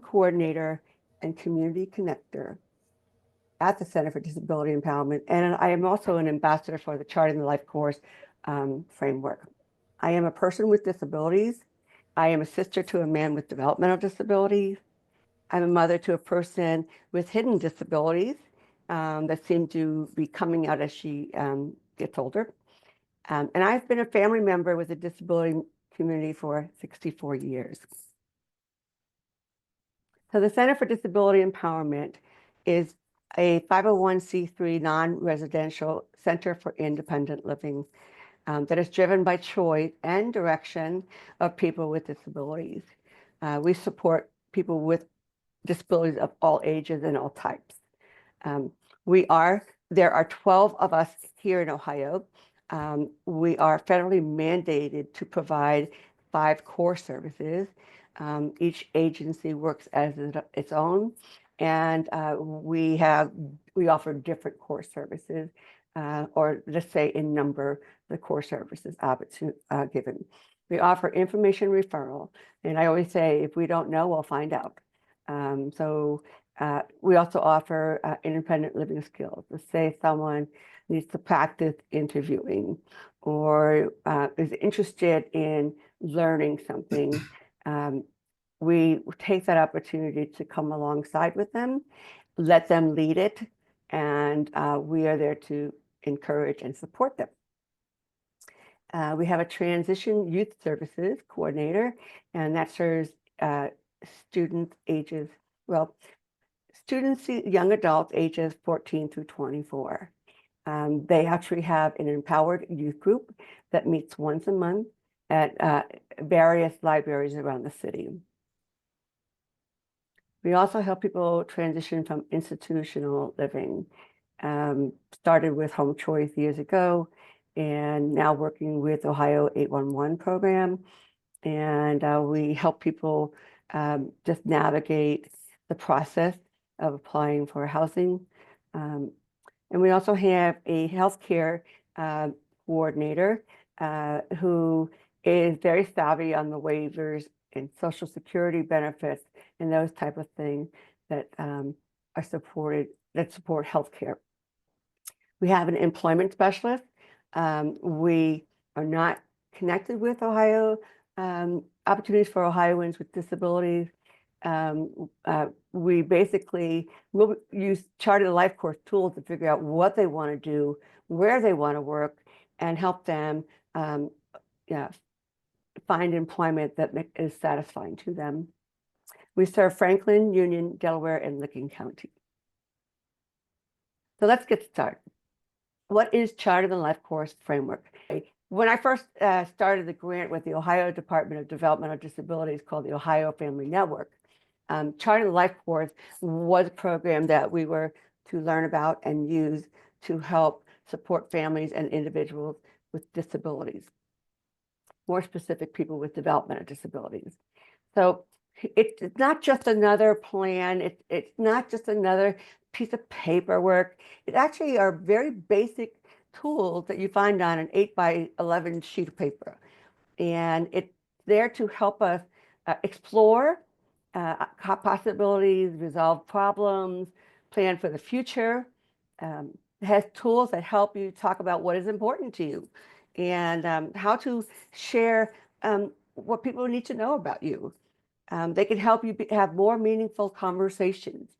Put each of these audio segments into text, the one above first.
coordinator and community connector at the Center for Disability Empowerment, and I am also an ambassador for the Charting the Life Course framework. I am a person with disabilities. I am a sister to a man with developmental disabilities. I'm a mother to a person with hidden disabilities that seem to be coming out as she gets older. And I've been a family member with the disability community for 64 years. So the Center for Disability Empowerment is a 501c3 non-residential center for independent living that is driven by choice and direction of people with disabilities. We support people with disabilities of all ages and all types. There are 12 of us here in Ohio. We are federally mandated to provide 5 core services. Each agency works as its own, and we offer different core services, or let's say in number, the core services given. We offer information referral, and I always say, if we don't know, we'll find out. We also offer independent living skills. Let's say someone needs to practice interviewing or is interested in learning something. We take that opportunity to come alongside with them, let them lead it, and we are there to encourage and support them. We have a transition youth services coordinator, and that serves students, young adults ages 14 through 24. They actually have an empowered youth group that meets once a month at various libraries around the city. We also help people transition from institutional living. Started with Home Choice years ago, and now working with Ohio 811 program. And we help people just navigate the process of applying for housing. And we also have a healthcare coordinator who is very savvy on the waivers and Social Security benefits and those type of things that support healthcare. We have an employment specialist. We are not connected with Ohio opportunities for Ohioans with disabilities. We basically will use Charting the Life Course tools to figure out what they want to do, where they want to work, and help them find employment that is satisfying to them. We serve Franklin, Union, Delaware, and Licking County. So let's get started. What is Charting the Life Course framework? When I first started the grant with the Ohio Department of Developmental Disabilities called the Ohio Family Network, Charting the Life Course was a program that we were to learn about and use to help support families and individuals with disabilities, more specific, people with developmental disabilities. So it's not just another plan. It's not just another piece of paperwork. It actually are very basic tools that you find on an 8x11 sheet of paper. And it's there to help us explore possibilities, resolve problems, plan for the future. It has tools that help you talk about what is important to you and how to share what people need to know about you. They can help you have more meaningful conversations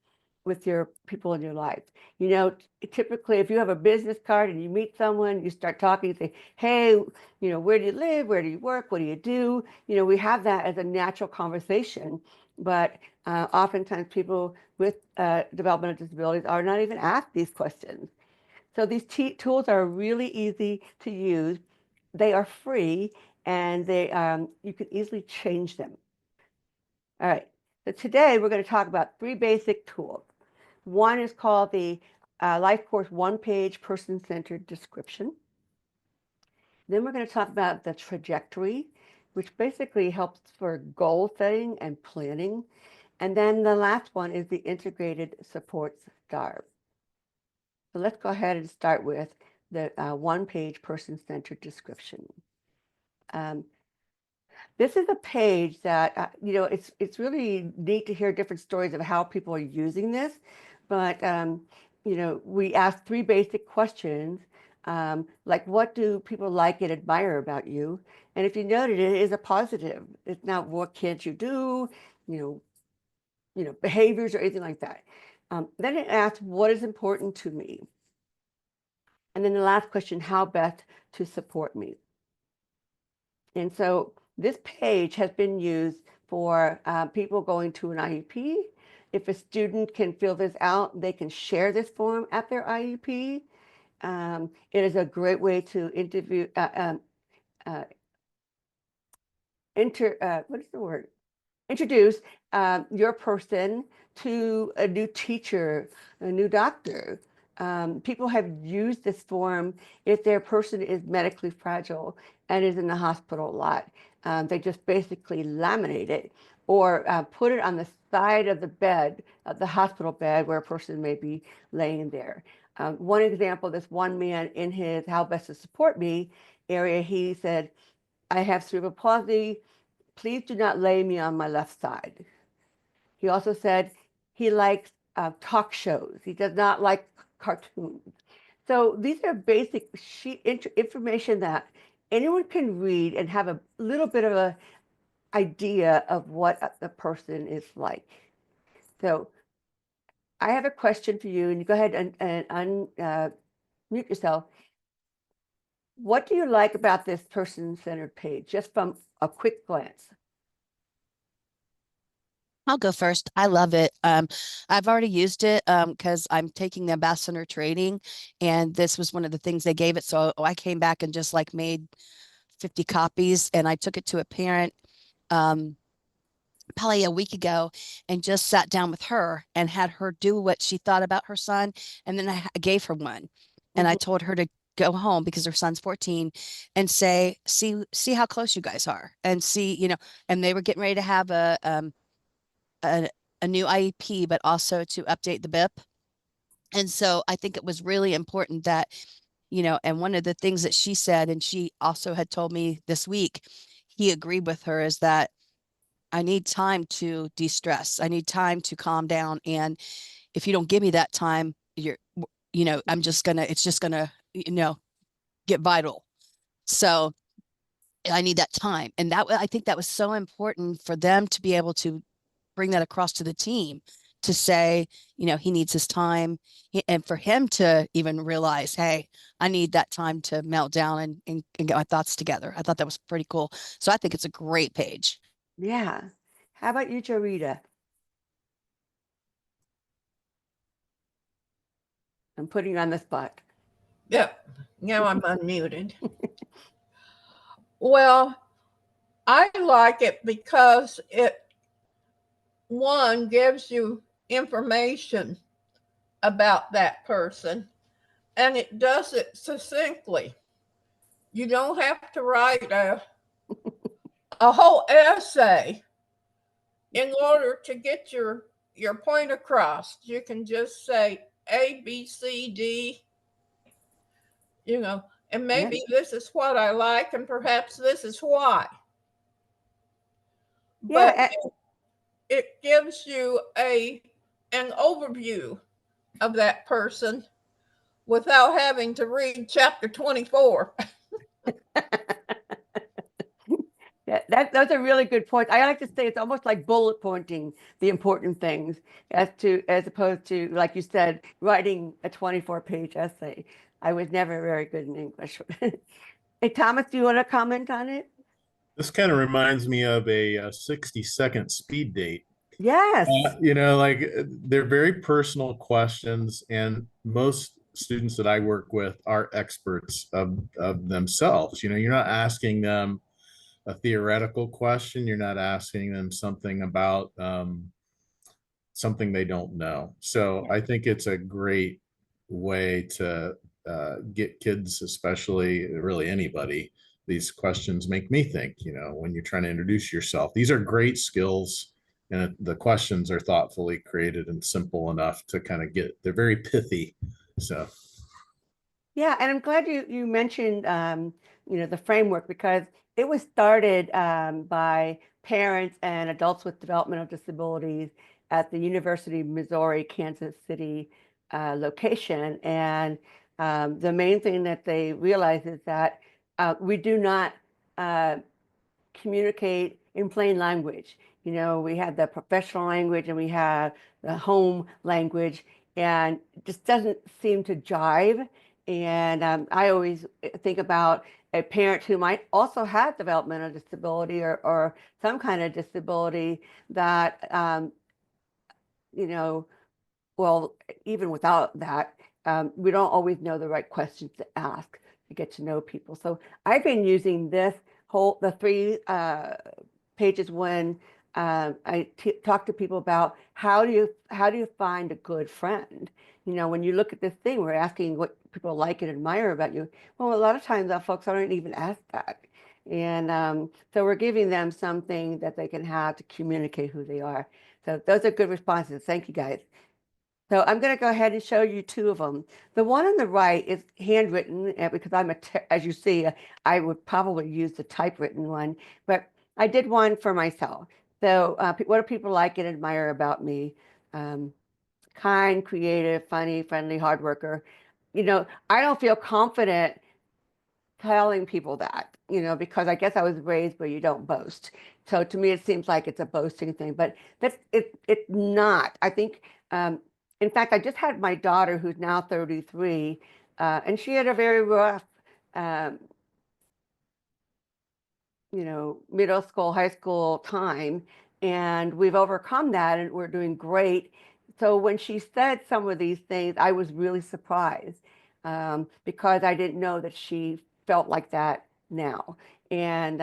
with your people in your life. You know, typically if you have a business card and you meet someone, you start talking, you say, hey, you know, where do you live? Where do you work? What do you do? You know, we have that as a natural conversation, but oftentimes people with developmental disabilities are not even asked these questions. So these tools are really easy to use. They are free, and you can easily change them. All right, so today we're going to talk about 3 basic tools. One is called the Life Course one-page person-centered description. Then we're going to talk about the trajectory, which basically helps for goal setting and planning. And then the last one is the integrated supports star. So let's go ahead and start with the one-page person-centered description. This is a page that, it's really neat to hear different stories of how people are using this. But, we asked three basic questions, like what do people like and admire about you? And if you noted, it is a positive. It's not what can't you do, you behaviors or anything like that. Then it asked, what is important to me? And then the last question, how best to support me? And so this page has been used for people going to an IEP. If a student can fill this out, they can share this form at their IEP. It is a great way to uh, what is the word? Introduce your person to a new teacher, a new doctor. People have used this form if their person is medically fragile and is in the hospital a lot. They just basically laminate it or put it on the side of the bed, of the hospital bed where a person may be laying there. One example, this one man in his How Best to Support Me area, he said, I have cerebral palsy. Please do not lay me on my left side. He also said he likes talk shows. He does not like cartoons. So these are basic information that anyone can read and have a little bit of an idea of what the person is like. So I have a question for you, and you go ahead and unmute yourself. What do you like about this person-centered page, just from a quick glance? I'll go first. I love it. I've already used it because I'm taking the ambassador training, and this was one of the things they gave it. So I came back and just like made 50 copies, and I took it to a parent um, probably a week ago and just sat down with her and had her do what she thought about her son. And then I gave her one, and I Mhm. told her to go home because her son's 14 and say, see how close you guys are, and see, and they were getting ready to have a, a new IEP, but also to update the BIP. And so I think it was really important that, and one of the things that she said, and she also had told me this week, he agreed with her, is that I need time to de-stress. I need time to calm down. And if you don't give me that time, it's just gonna, get vital. So I need that time. And I think that was so important for them to be able to bring that across to the team, to say, he needs his time, and for him to even realize, hey, I need that time to melt down and get my thoughts together. I thought that was pretty cool. So I think it's a great page. Yeah. How about you, Jorita? I'm putting you on the spot. Yep. Now I'm unmuted. Well, I like it because it, one, gives you information about that person, and it does it succinctly. You don't have to write a whole essay in order to get your point across. You can just say A, B, C, D, and Yeah. maybe this is what I like, and perhaps this is why. But Yeah. it gives you an overview of that person without having to read chapter 24. Yeah, that's a really good point. I like to say it's almost like bullet pointing the important things as opposed to, like you said, writing a 24-page essay. I was never very good in English. Hey, Thomas, do you want to comment on it? This kind of reminds me of a 60-second speed date. Yes. They're very personal questions, and most students that I work with are experts of themselves. You're not asking them a theoretical question. You're not asking them something about something they don't know. So I think it's a great way to get kids, especially really anybody. These questions make me think, when you're trying to introduce yourself. These are great skills, and the questions are thoughtfully created and simple enough to kind of they're very pithy. So, Yeah, and I'm glad you mentioned the framework, because It was started by parents and adults with developmental disabilities at the University of Missouri, Kansas City location. And the main thing that they realized is that we do not communicate in plain language. You know, we have the professional language and we have the home language, and it just doesn't seem to jive. And I always think about a parent who might also have developmental disability or some kind of disability that, you know, well, even without that, we don't always know the right questions to ask to get to know people. So I've been using the three pages when I talk to people about how do you find a good friend? You know, when you look at this thing, we're asking what people like and admire about you. Well, a lot of times folks aren't even asked that. And so we're giving them something that they can have to communicate who they are. So those are good responses. Thank you, guys. So I'm going to go ahead and show you two of them. The one on the right is handwritten because as you see, I would probably use the typewritten one, but I did one for myself. So what do people like and admire about me? Kind, creative, funny, friendly, hard worker. You know, I don't feel confident telling people that, you know, because I guess I was raised where you don't boast. So to me, it seems like it's a boasting thing, but it's not. I think, in fact, I just had my daughter who's now 33, and she had a very rough, um, you know, middle school, high school time, and we've overcome that and we're doing great. So when she said some of these things, I was really surprised because I didn't know that she felt like that now. And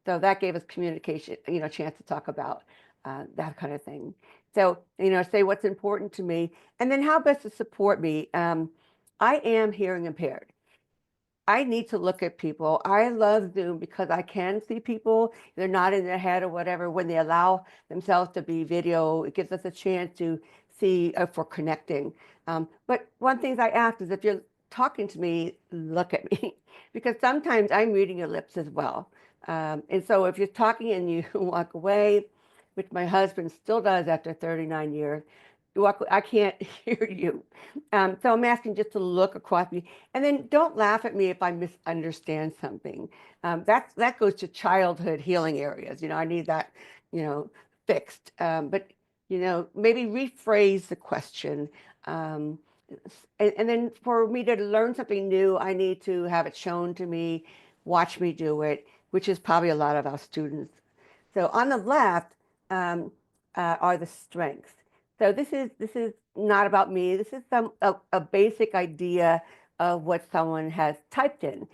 so that gave us communication, you know, chance to talk about that kind of thing. So, you know, say what's important to me and then how best to support me. I am hearing impaired. I need to look at people. I love Zoom because I can see people. They're not in their head or whatever. When they allow themselves to be video, it gives us a chance to see if we're connecting. But one thing I ask is if you're talking to me, look at me because sometimes I'm reading your lips as well. And so if you're talking and you walk away, which my husband still does after 39 years, I can't hear you. So I'm asking just to look across me, and then don't laugh at me if I misunderstand something. That goes to childhood healing areas. You know, I need that, you know, fixed. But you know, maybe rephrase the question. And then for me to learn something new, I need to have it shown to me, watch me do it, which is probably a lot of our students. So on the left are the strengths. So this is not about me. This is a basic idea of what someone has typed in.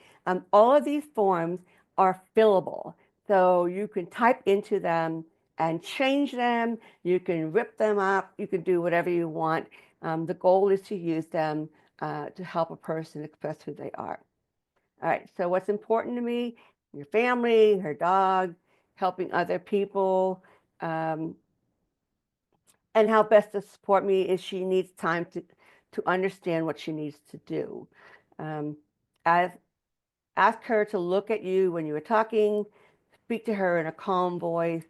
All of these forms are fillable. So you can type into them and change them. You can rip them up. You can do whatever you want. The goal is to use them to help a person express who they are. All right, so what's important to me? Your family, her dog, helping other people, and how best to support me is she needs time to understand what she needs to do. Um, ask her to look at you when you are talking, speak to her in a calm voice,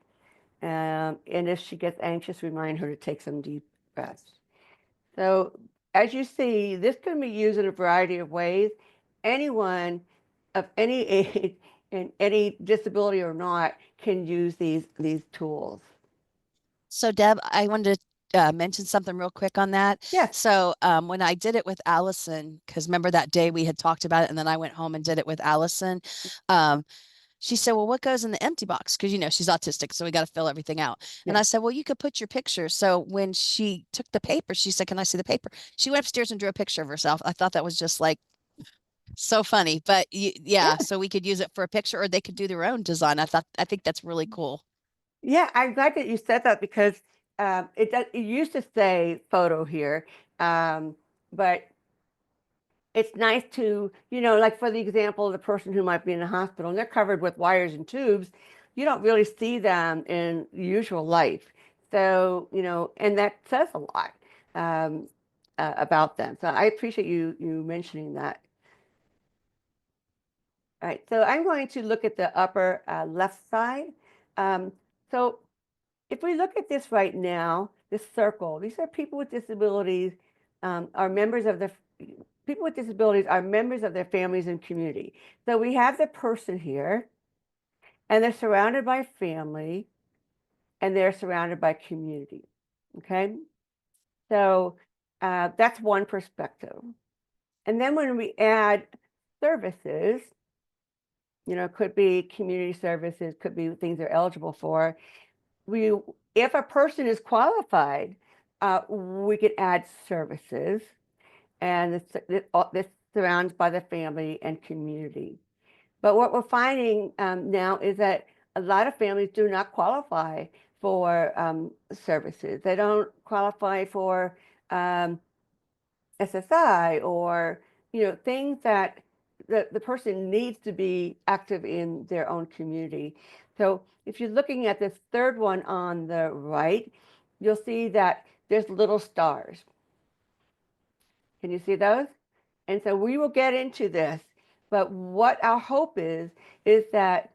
and if she gets anxious, remind her to take some deep breaths. So as you see, this can be used in a variety of ways. Anyone of any age and any disability or not can use these tools. So Deb, I wanted to mention something real quick on that. Yes. So when I did it with Allison, because remember that day we had talked about it, and then I went home and did it with Allison. She said, well, what goes in the empty box? Because, you know, she's autistic, so we got to fill everything out. And Yeah. I said, well, you could put your picture. So when she took the paper, she said, can I see the paper? She went upstairs and drew a picture of herself. I thought that was just like so funny. But yeah, so we could use it for a picture, or they could do their own design. I think that's really cool. Yeah, I'm glad that you said that because it used to say photo here, but it's nice to, you know, like for the example, the person who might be in the hospital and they're covered with wires and tubes, you don't really see them in usual life. So, you know, and that says a lot um, about them. So I appreciate you mentioning that. All right, so I'm going to look at the upper left side. So if we look at this right now, this circle, these are people with disabilities, are members of the people with disabilities are members of their families and community. So we have the person here, and they're surrounded by family, and they're surrounded by community. Okay, so that's one perspective. And then when we add services, it could be community services, could be things they're eligible for. If a person is qualified, we could add services, and this surrounds by the family and community. But what we're finding now is that a lot of families do not qualify for services. They don't qualify for SSI or things that the person needs to be active in their own community. So if you're looking at this third one on the right, you'll see that there's little stars. Can you see those? And so we will get into this, but what our hope is that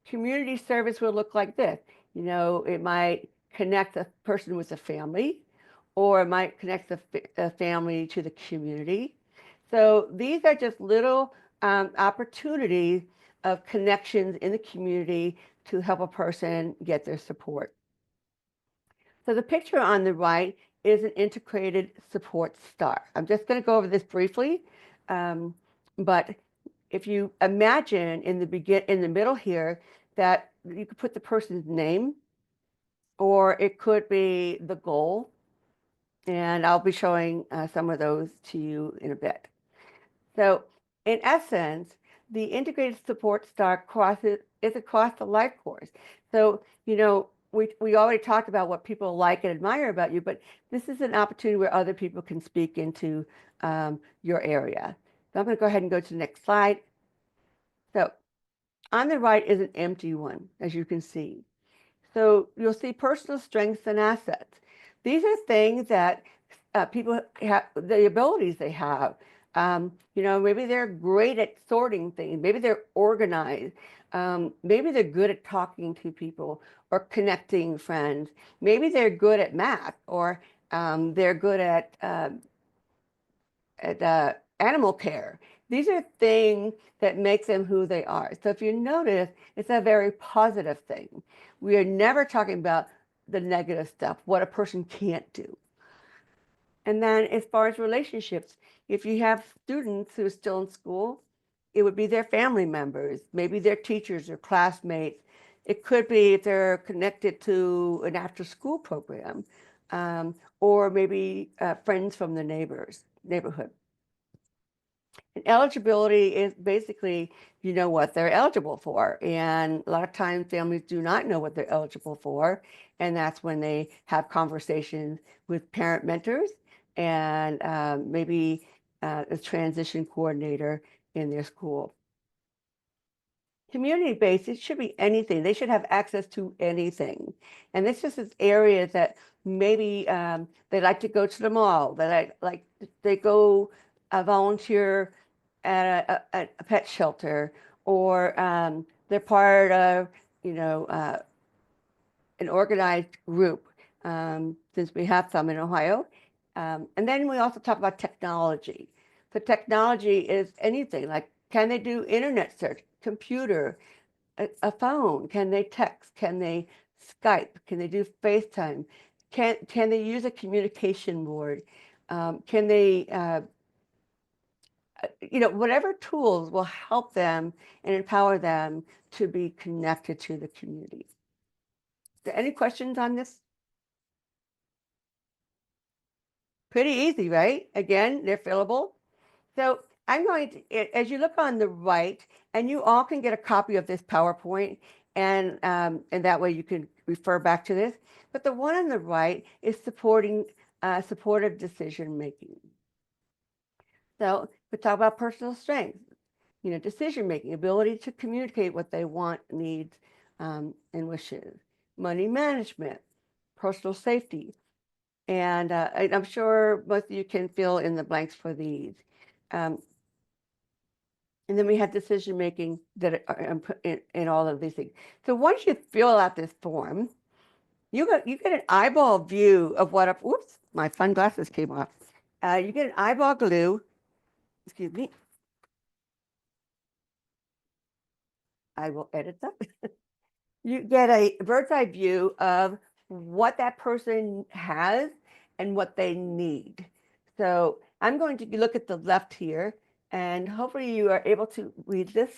community service will look like this. It might connect a person with a family, or it might connect the family to the community. So these are just little opportunities of connections in the community to help a person get their support. So the picture on the right is an integrated support star. I'm just going to go over this briefly, but if you imagine in the middle here that you could put the person's name, or it could be the goal, and I'll be showing some of those to you in a bit. So in essence, the integrated support star is across the life course. So, we already talked about what people like and admire about you, but this is an opportunity where other people can speak into your area. So I'm going to go ahead and go to the next slide. So on the right is an empty one, as you can see. So you'll see personal strengths and assets. These are things that people have, the abilities they have. Maybe they're great at sorting things. Maybe they're organized. Maybe they're good at talking to people or connecting friends. Maybe they're good at math, or they're good at animal care. These are things that make them who they are. So if you notice, it's a very positive thing. We are never talking about the negative stuff, what a person can't do. And then as far as relationships, if you have students who are still in school, it would be their family members, maybe their teachers or classmates. It could be if they're connected to an after-school program, or maybe friends from the neighborhood. And eligibility is basically, what they're eligible for. And a lot of times families do not know what they're eligible for. And that's when they have conversations with parent mentors and maybe a transition coordinator in their school. Community-based, it should be anything. They should have access to anything. And this is areas that maybe they like to go to the mall, they go volunteer at a pet shelter, or they're part of, an organized group, since we have some in Ohio. And then we also talk about technology. So technology is anything, like can they do internet search, computer, a phone? Can they text? Can they Skype? Can they do FaceTime? Can they use a communication board? Can they, whatever tools will help them and empower them to be connected to the community. Any questions on this? Pretty easy, right? Again, they're fillable. So I'm going to, as you look on the right, and you all can get a copy of this PowerPoint, and that way you can refer back to this. But the one on the right is supportive decision making. So we talk about personal strengths, decision making, ability to communicate what they want, needs, and wishes, money management, personal safety. And I'm sure most of you can fill in the blanks for these. And then we have decision making that are in all of these things. So once you fill out this form, you get an eyeball view of what whoops, my sunglasses came off. You get an eyeball glue, excuse me. I will edit that. You get a bird's eye view of what that person has and what they need. So I'm going to look at the left here, and hopefully you are able to read this.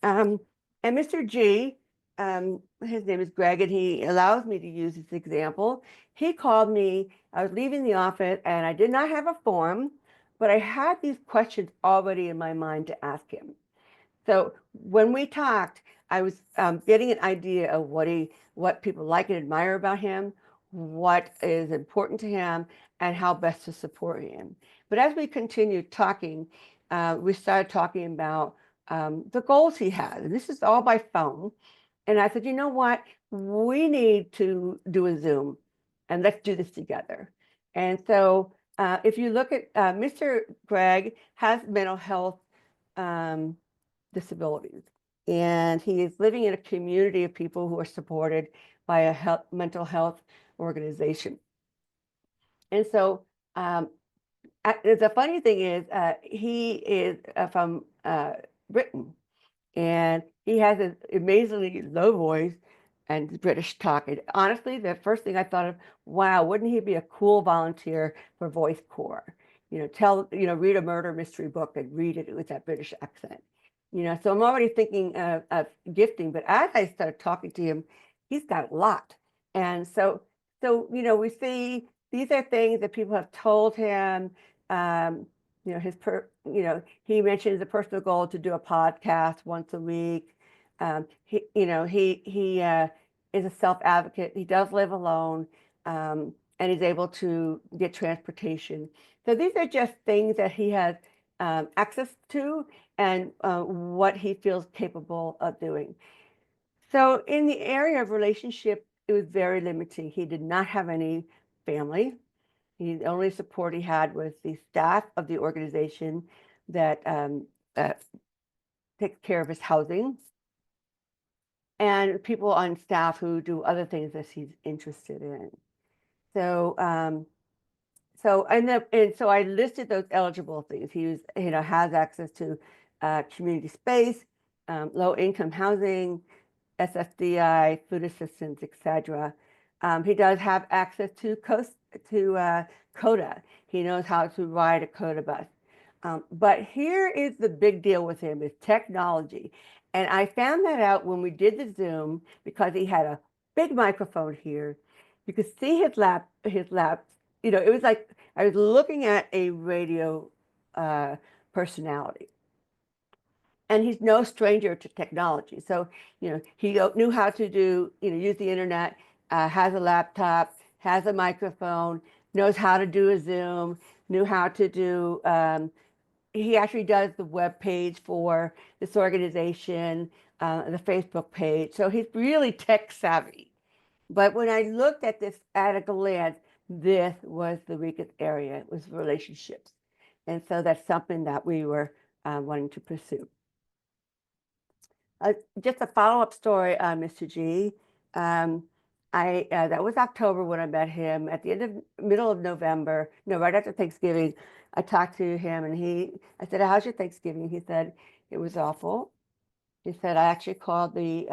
And Mr. G, his name is Greg, and he allows me to use this example. He called me, I was leaving the office, and I did not have a form, but I had these questions already in my mind to ask him. So when we talked, I was getting an idea of what people like and admire about him, what is important to him, and how best to support him. But as we continued talking, we started talking about the goals he had. And this is all by phone. And I said, you know what? We need to do a Zoom and let's do this together. And so if you look at Mr. Greg has mental health disabilities. And he is living in a community of people who are supported by a mental health organization. And so the funny thing is he is from Britain, and he has an amazingly low voice and British talk. And honestly, the first thing I thought of, wow, wouldn't he be a cool volunteer for Voice Corps? Read a murder mystery book and read it with that British accent. So I'm already thinking of gifting, but as I started talking to him, he's got a lot. And so we see these are things that people have told him. He mentions a personal goal to do a podcast once a week. He is a self-advocate. He does live alone, and he's able to get transportation. So these are just things that he has access to and what he feels capable of doing. So in the area of relationship, it was very limiting. He did not have any family. The only support he had was the staff of the organization that takes care of his housing, and people on staff who do other things that he's interested in. So, so I listed those eligible things. He has access to community space, low income housing, SSDI, food assistance, etc. He does have access to CODA. He knows how to ride a CODA bus. But here is the big deal with him is technology. And I found that out when we did the Zoom because he had a big microphone here. You could see his lap. It was like I was looking at a radio personality. And he's no stranger to technology. So, he knew how to use the internet, has a laptop, has a microphone, knows how to do a Zoom, knew how to do, he actually does the web page for this organization, the Facebook page. So he's really tech savvy. But when I looked at this at a glance, this was the weakest area, it was relationships. And so that's something that we were wanting to pursue. Just a follow-up story, Mr. G. That was October when I met him. At the middle of November, no, right after Thanksgiving, I talked to him and I said, how's your Thanksgiving? He said, it was awful. He said, I actually called the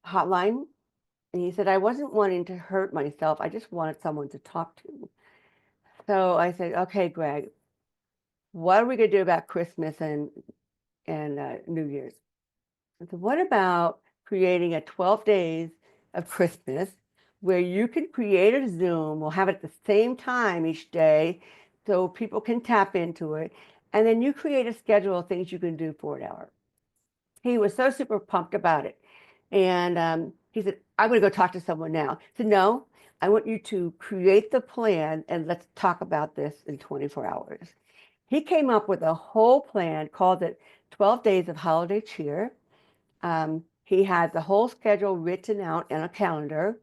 hotline. And he said, I wasn't wanting to hurt myself. I just wanted someone to talk to. So I said, okay, Greg, what are we going to do about Christmas and New Year's? I said, what about creating a 12 days of Christmas where you can create a Zoom, we'll have it at the same time each day so people can tap into it, and then you create a schedule of things you can do for an hour. He was so super pumped about it. And he said, I'm going to go talk to someone now. I said, no, I want you to create the plan and let's talk about this in 24 hours. He came up with a whole plan, called it 12 Days of Holiday Cheer. He had the whole schedule written out in a calendar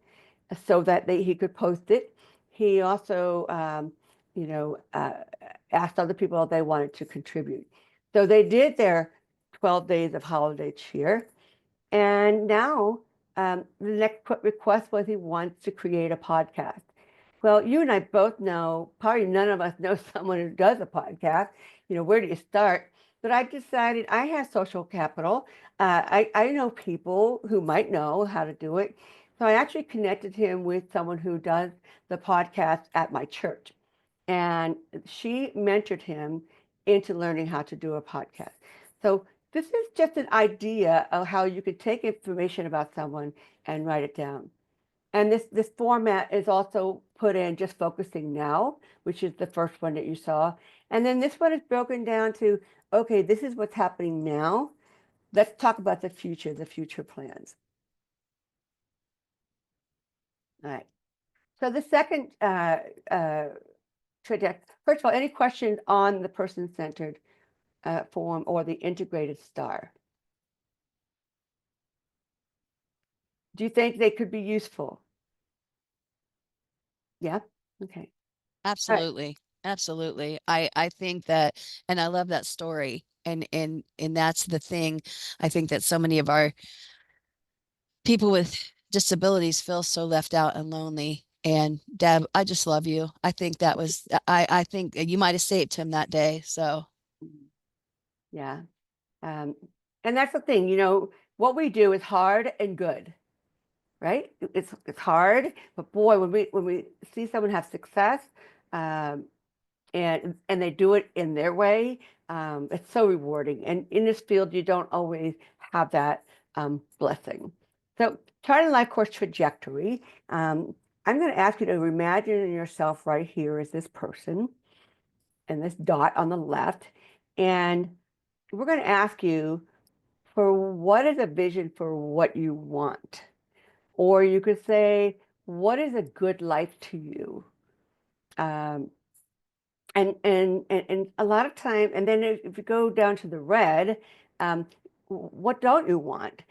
so that he could post it. He also asked other people if they wanted to contribute. So they did their 12 days of holiday cheer. And now the next request was he wants to create a podcast. Well, you and I both know, probably none of us know someone who does a podcast. Where do you start? But I decided I have social capital. I know people who might know how to do it. So I actually connected him with someone who does the podcast at my church. And she mentored him into learning how to do a podcast. So this is just an idea of how you could take information about someone and write it down. And this format is also put in just focusing now, which is the first one that you saw. And then this one is broken down to, okay, this is what's happening now. Let's talk about the future plans. All right. So the second first of all, any questions on the person-centered form or the integrated STAR? Do you think they could be useful? Yeah. Okay. Absolutely. Absolutely. I think that, and I love that story. And that's the thing. I think that so many of our people with disabilities feel so left out and lonely. And Deb, I just love you. I think that was, I think you might have saved him that day. So Yeah. And that's the thing, what we do is hard and good, right? It's hard, but boy, when we see someone have success, um, and they do it in their way, it's so rewarding. And in this field, you don't always have that blessing. So charting life course trajectory, I'm going to ask you to imagine yourself right here as this person and this dot on the left. And we're going to ask you for what is a vision for what you want? Or you could say, what is a good life to you? And a lot of time, and then if you go down to the red, what don't you want?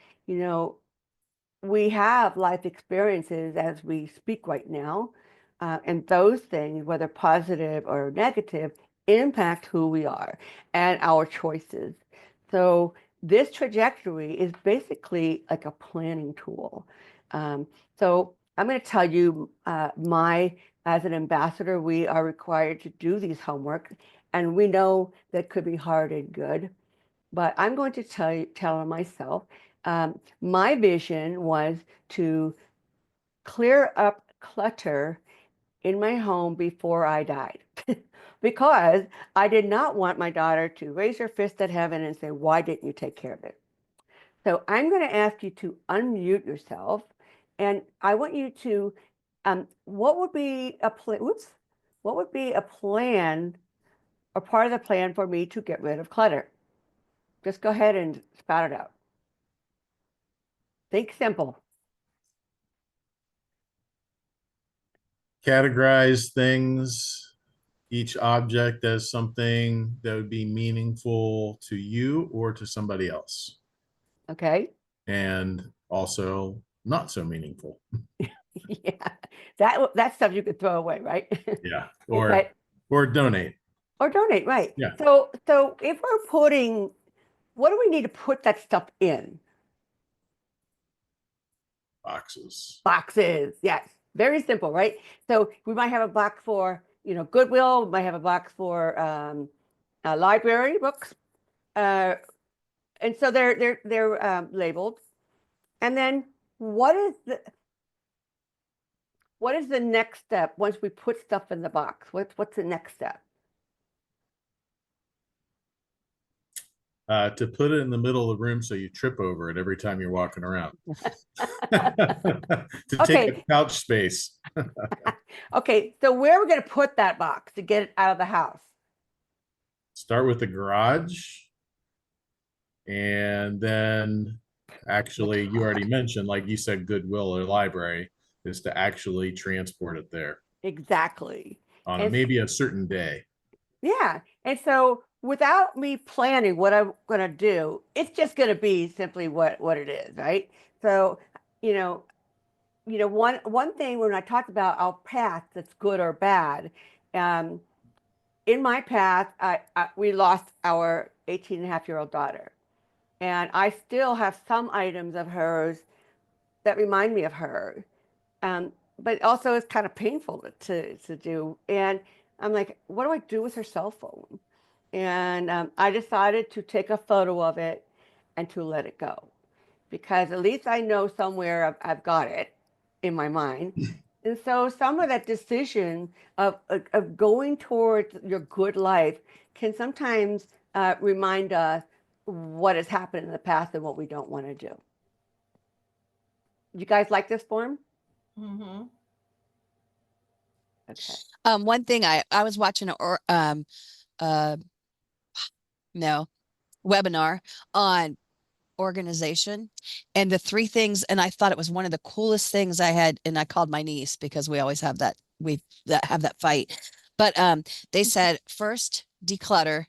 We have life experiences as we speak right now, and those things, whether positive or negative, impact who we are and our choices. So this trajectory is basically like a planning tool. So I'm going to tell you, as an ambassador, we are required to do these homework, and we know that could be hard and good. But I'm going to tell myself, my vision was to clear up clutter in my home before I died. Because I did not want my daughter to raise her fist at heaven and say, why didn't you take care of it? So I'm going to ask you to unmute yourself. And I want you to, what would be a what would be a plan or part of the plan for me to get rid of clutter? Just go ahead and spout it out. Think simple. Categorize things, each object as something that would be meaningful to you or to somebody else, Okay. and also not so meaningful. Yeah. That stuff you could throw away, right? Yeah. Okay. Or donate. Or donate, right? Yeah. So if we're putting, what do we need to put that stuff in? Boxes. Boxes. Yes. Very simple, right? So we might have a box for, Goodwill. We might have a box for library books, and so they're labeled. And then what is the next step once we put stuff in the box? What's the next step? To put it in the middle of the room so you trip over it every time you're walking around. To take Okay. up couch space. Okay, so where are we going to put that box to get it out of the house? Start with the garage. And then actually, you already mentioned, like you said, Goodwill or library, is to actually transport it there Exactly. on And maybe a certain day. yeah, and so without me planning what I'm going to do, it's just going to be simply what it is, right? So, one thing when I talk about our path that's good or bad, in my path, we lost our 18-and-a-half-year-old daughter. And I still have some items of hers that remind me of her. But also it's kind of painful to do. And I'm like, what do I do with her cell phone? And I decided to take a photo of it and to let it go, because at least I know somewhere I've got it in my mind. And so some of that decision of going towards your good life can sometimes remind us what has happened in the past and what we don't want to do. You guys like this form? Mm-hmm. Okay. One thing I was watching uh no webinar on organization, and the three things, and I thought it was one of the coolest things I had, and I called my niece because we always have that have that fight. But they said first declutter,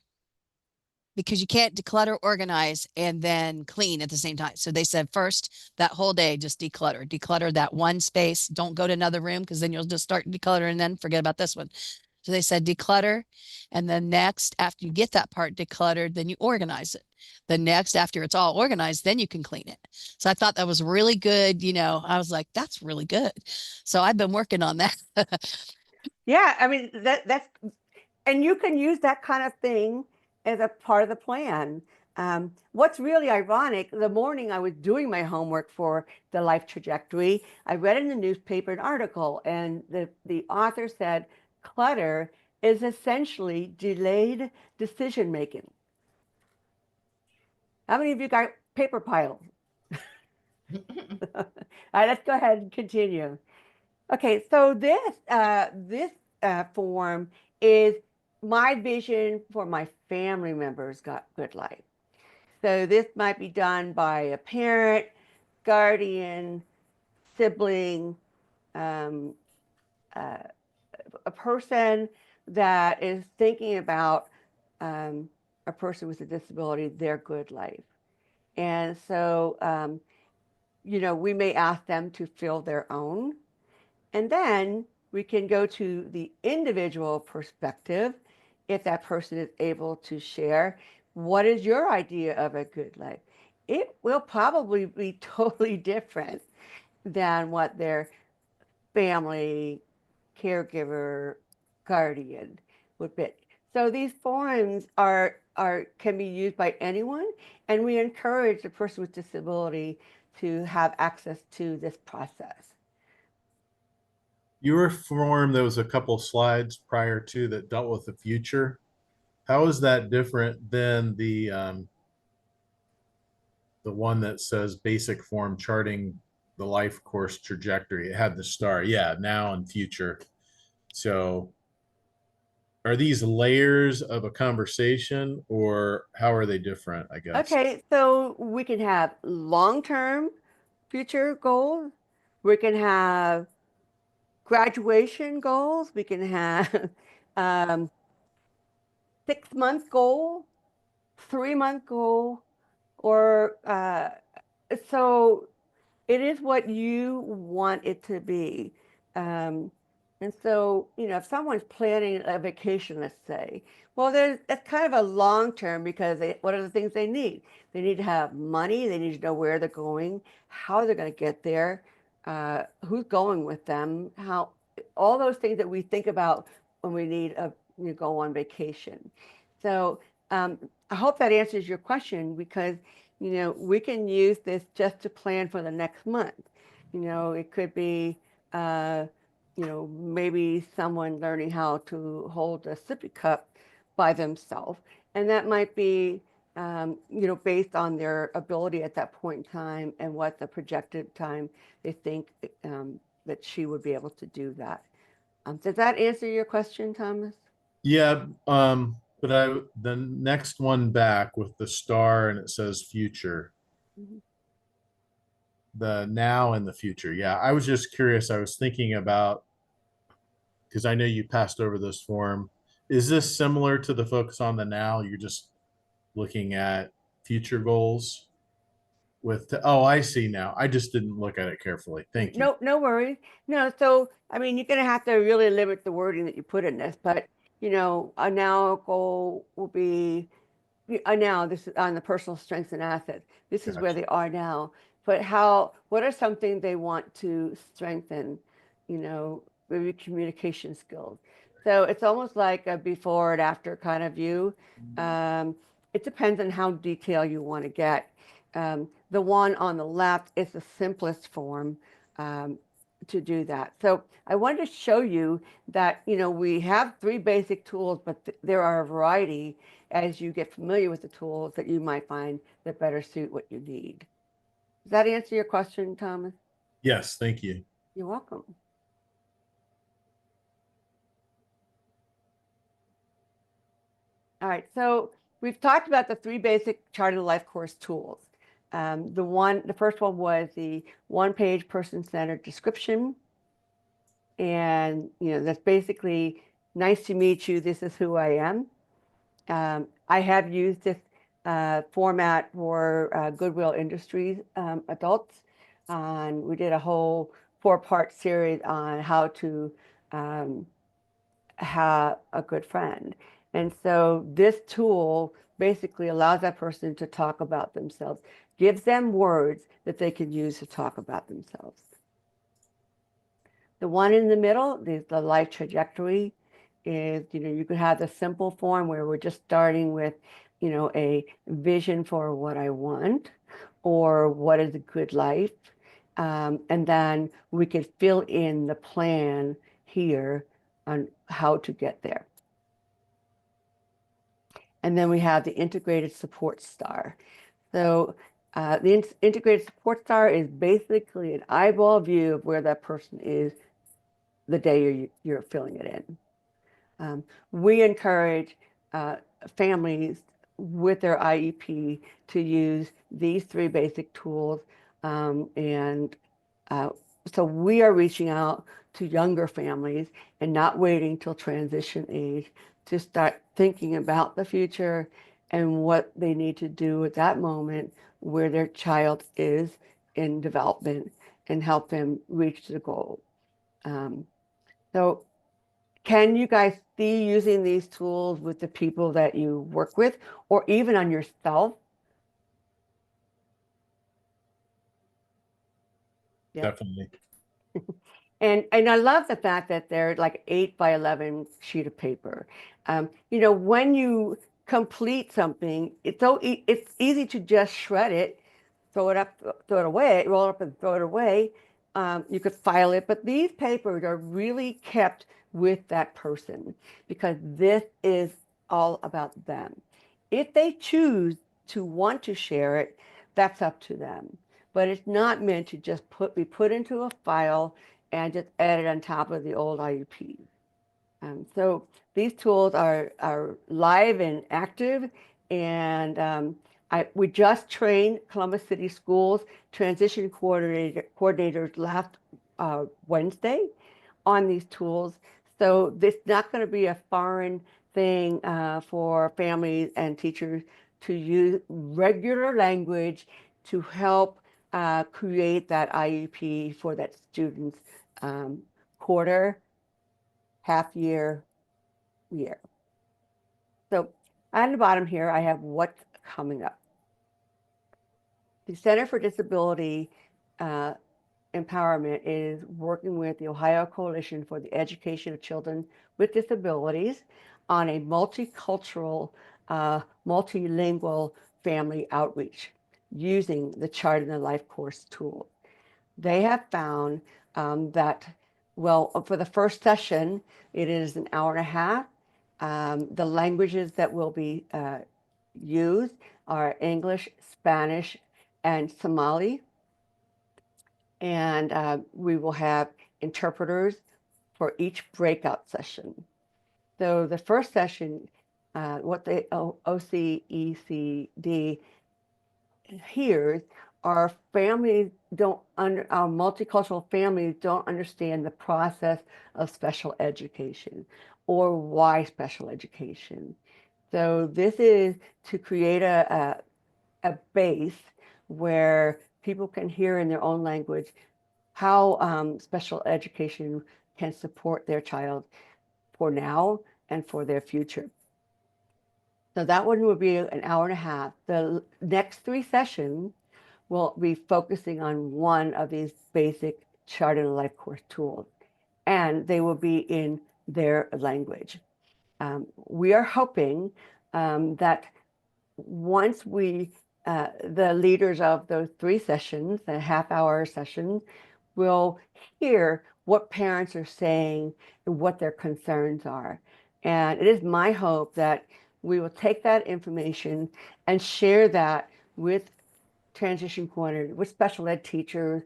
because you can't declutter, organize, and then clean at the same time. So they said first, that whole day, just declutter that one space. Don't go to another room, because then you'll just start decluttering and then forget about this one. So they said declutter. And then next, after you get that part decluttered, then you organize it. The next, after it's all organized, then you can clean it. So I thought that was really good. I was like, that's really good. So I've been working on that. Yeah, I mean that's, and you can use that kind of thing as a part of the plan. What's really ironic, the morning I was doing my homework for the life trajectory, I read in the newspaper an article, and the author said clutter is essentially delayed decision making. How many of you got paper piles? All right, let's go ahead and continue. Okay, so this form is my vision for my family members got good life. So this might be done by a parent, guardian, sibling, um, uh, a person that is thinking about a person with a disability, their good life. And so, we may ask them to fill their own. And then we can go to the individual perspective if that person is able to share what is your idea of a good life. It will probably be totally different than what their family, caregiver, guardian would be. So these forums can be used by anyone, and we encourage the person with disability to have access to this process. Your form, there was a couple slides prior to that dealt with the future. How is that different than the one that says basic form charting the life course trajectory? It had the star, yeah, now and future. So are these layers of a conversation, or how are they different, I guess? Okay, so we can have long-term future goals. We can have graduation goals. We can have 6-month goal, 3-month goal, or so it is what you want it to be. Um, and so, if someone's planning a vacation, let's say, well, that's kind of a long term, because what are the things they need? They need to have money. They need to know where they're going, how they're going to get there, who's going with them, all those things that we think about when we need go on vacation. So I hope that answers your question, because we can use this just to plan for the next month. It could be, maybe someone learning how to hold a sippy cup by themselves. And that might be, based on their ability at that point in time and what the projected time they think that she would be able to do that. Does that answer your question, Thomas? Yeah, but the next one back with the star and it says future, Mhm. the now and the future. Yeah, I was just curious. I was thinking about, because I know you passed over this form. Is this similar to the focus on the now? You're just looking at future goals oh, I see now. I just didn't look at it carefully. Thank you. No worries. No, so I mean, you're going to have to really limit the wording that you put in this, but a now goal will be now this is on the personal strengths and assets. This is where Gotcha. they are now. But what are something they want to strengthen? Maybe communication skills. So it's almost like a before and after kind of view. Um, it depends on how detailed you want to get. The one on the left is the simplest form um, to do that. So I wanted to show you that, we have three basic tools, but there are a variety as you get familiar with the tools that you might find that better suit what you need. Does that answer your question, Thomas? Yes, thank you. You're welcome. All right, so we've talked about the three basic Chart of the Life course tools. The first one was the one-page person-centered description. And, that's basically, nice to meet you, this is who I am. I have used this format for Goodwill Industries adults. And we did a whole 4-part series on how to have a good friend. And so this tool basically allows that person to talk about themselves, gives them words that they can use to talk about themselves. The one in the middle, the life trajectory, is, you could have the simple form where we're just starting with, a vision for what I want or what is a good life. And then we could fill in the plan here on how to get there. And then we have the integrated support star. So the integrated support star is basically an eyeball view of where that person is the day you're filling it in. We encourage families with their IEP to use these three basic tools. And so we are reaching out to younger families and not waiting till transition age to start thinking about the future and what they need to do at that moment where their child is in development and help them reach the goal. So can you guys see using these tools with the people that you work with or even on yourself? Yeah. Definitely. And I love the fact that they're like 8 by 11 sheet of paper. When you complete something, it's easy to just shred it, throw it up, throw it away, roll it up and throw it away. You could file it, but these papers are really kept with that person because this is all about them. If they choose to want to share it, that's up to them. But it's not meant to just be put into a file and just added on top of the old IUP. So these tools are live and active, and we just trained Columbus City Schools transition coordinators last Wednesday on these tools. So this is not going to be a foreign thing for families and teachers to use regular language to help create that IEP for that student's quarter, half year, year. So on the bottom here, I have what's coming up. The Center for Disability Empowerment is working with the Ohio Coalition for the Education of Children with Disabilities on a multicultural, multilingual family outreach using the Chart in the Life course tool. They have found that, for the first session, it is an hour and a half. The languages that will be used are English, Spanish, and Somali. And we will have interpreters for each breakout session. So the first session, what the OCECD hears are our multicultural families don't understand the process of special education or why special education. So this is to create a base where people can hear in their own language how special education can support their child for now and for their future. So that one will be an hour and a half. The next 3 sessions will be focusing on one of these basic chart and life course tools, and they will be in their language. We are hoping that once the leaders of those 3 sessions, the half-hour sessions, will hear what parents are saying and what their concerns are. And it is my hope that we will take that information and share that with transition coordinators, with special ed teachers.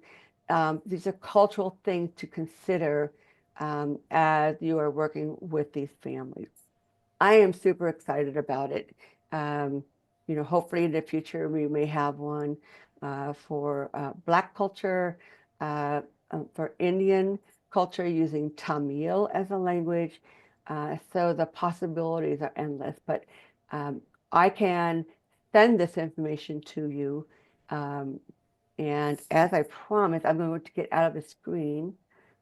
These are cultural things to consider as you are working with these families. I am super excited about it. Hopefully in the future we may have one for Black culture, for Indian culture using Tamil as a language. So the possibilities are endless, but I can send this information to you. And as I promised, I'm going to get out of the screen.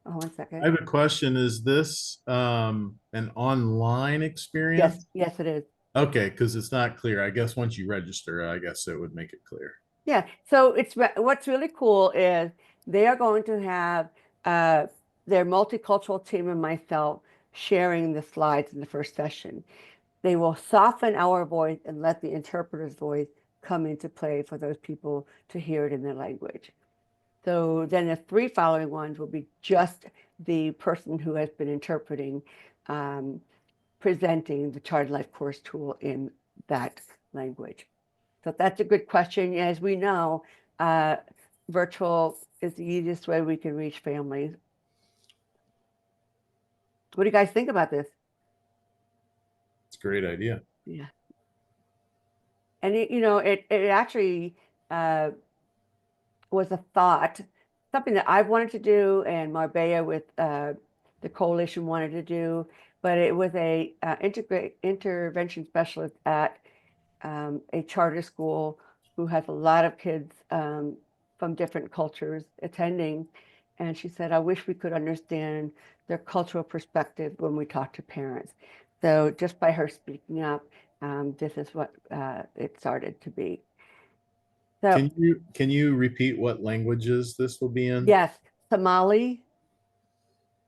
Oh, 1 second. I have a question. Is this an online experience? Yes, it is. Okay, because it's not clear. I guess once you register, I guess it would make it clear. Yeah, so what's really cool is they are going to have their multicultural team and myself sharing the slides in the first session. They will soften our voice and let the interpreter's voice come into play for those people to hear it in their language. So then the 3 following ones will be just the person who has been interpreting, presenting the Charted Life Course tool in that language. So that's a good question. As we know, virtual is the easiest way we can reach families. What do you guys think about this? It's a great idea. Yeah. And it actually was a thought, something that I've wanted to do, and Marbella with the coalition wanted to do, but it was a intervention specialist at a charter school who has a lot of kids from different cultures attending. And she said, I wish we could understand their cultural perspective when we talk to parents. So just by her speaking up, this is what it started to be. So Can you repeat what languages this will be in? yes, Somali,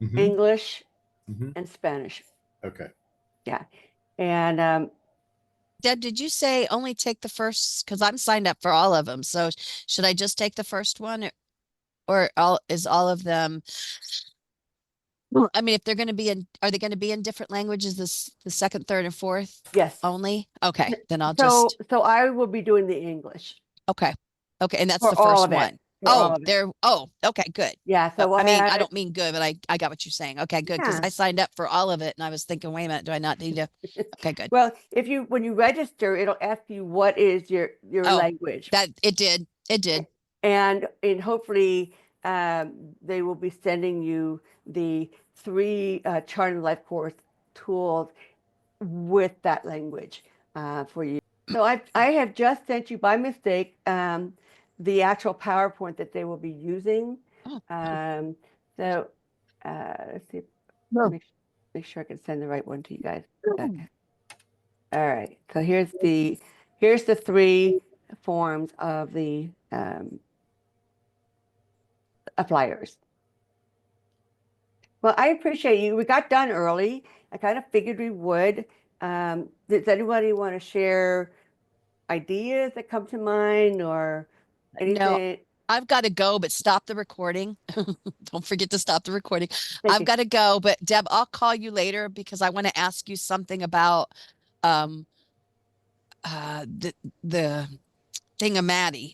Mhm, English, mhm. and Spanish. Okay. Yeah. And Deb, did you say only take the first? Because I'm signed up for all of them. So should I just take the first one, or is all of them? I mean, if they're going to be are they going to be in different languages? The second, third, and fourth yes. only? Okay, then I'll So just. so I will be doing the English Okay, and that's for the all first of it. one. For all Oh, of it. there. Oh, okay, good. Yeah. So we'll I mean, I have don't mean good, but I got what you're saying. Okay, good, because Yeah. I signed up for all of it, and I was thinking, wait a minute, do I not need to? Okay, good. Well, when you register, it'll ask you what is your Oh, language, That it did. It did. and hopefully they will be sending you the 3 Chart and Life Course tools with that language for you. So I have just sent you by mistake the actual PowerPoint that they will be using. Oh. So let's see. No. Make sure I can send the right one to you guys. Okay. All right. So here's the 3 forms of the flyers. Well, I appreciate you. We got done early. I kind of figured we would. Does anybody want to share ideas that come to mind or anything? I've got to go, but stop the recording. Don't forget to stop the recording. Thank I've you. got to go, but Deb, I'll call you later because I want to ask you something about the thingamati.